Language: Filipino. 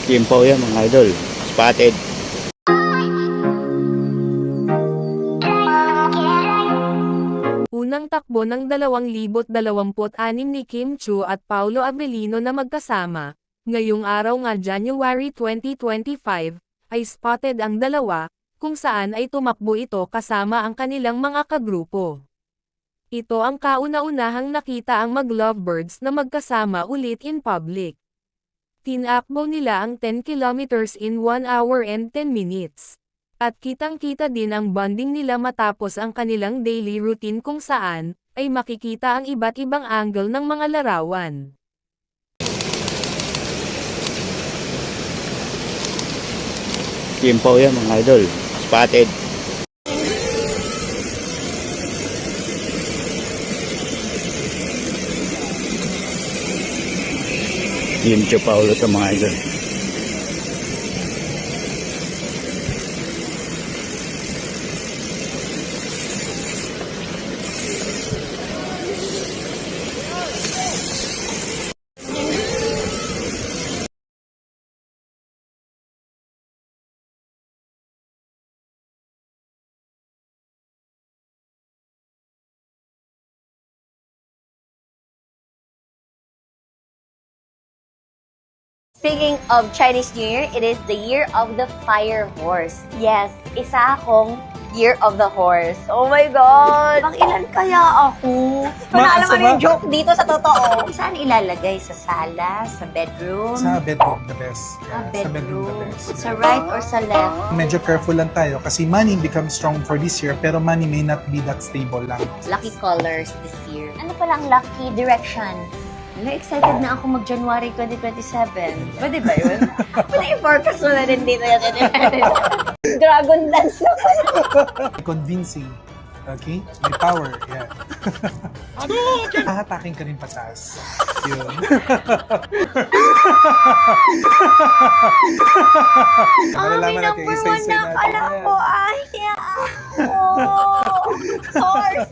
Timpaw yan mga idol. Spotted. Unang takbo ng 2026 ni Kim Chiu at Paulo Avelino na magkasama, ngayong araw nga January 2025, ay spotted ang dalawa, kung saan ay tumakbo ito kasama ang kanilang mga kagrupo. Ito ang kauna-unahang nakita ang mag-lovebirds na magkasama ulit in public. Tinakbo nila ang 10 kilometers in 1 hour and 10 minutes. At kitang-kita din ang bonding nila matapos ang kanilang daily routine kung saan, ay makikita ang iba't ibang angle ng mga larawan. Timpaw yan mga idol. Spotted. Yun siya Paulo ito mga idol. Speaking of Chinese New Year, it is the year of the fire horse. Yes, isa akong year of the horse. Oh my God! Pang ilan kaya ako? Kung alam ano yung joke dito sa totoo. Saan ilalagay? Sa sala? Sa bedroom? Sa bedroom, the best. Sa Yeah, sa bedroom, the bedroom. best. Sa right or sa left? Medyo careful lang tayo kasi money becomes strong for this year pero money may not be that stable lang. Lucky colors this year. Ano palang lucky directions? Excited na ako mag-January 2027. Pwede ba yun? Pwede i-forecast mo na rin dito yan. Dragon dance na pala. Convincing. Okay? May power. Yeah. Hahatakin ka rin pataas. Yun. May number one na akala ko. Ay, yeah. Oh, horse.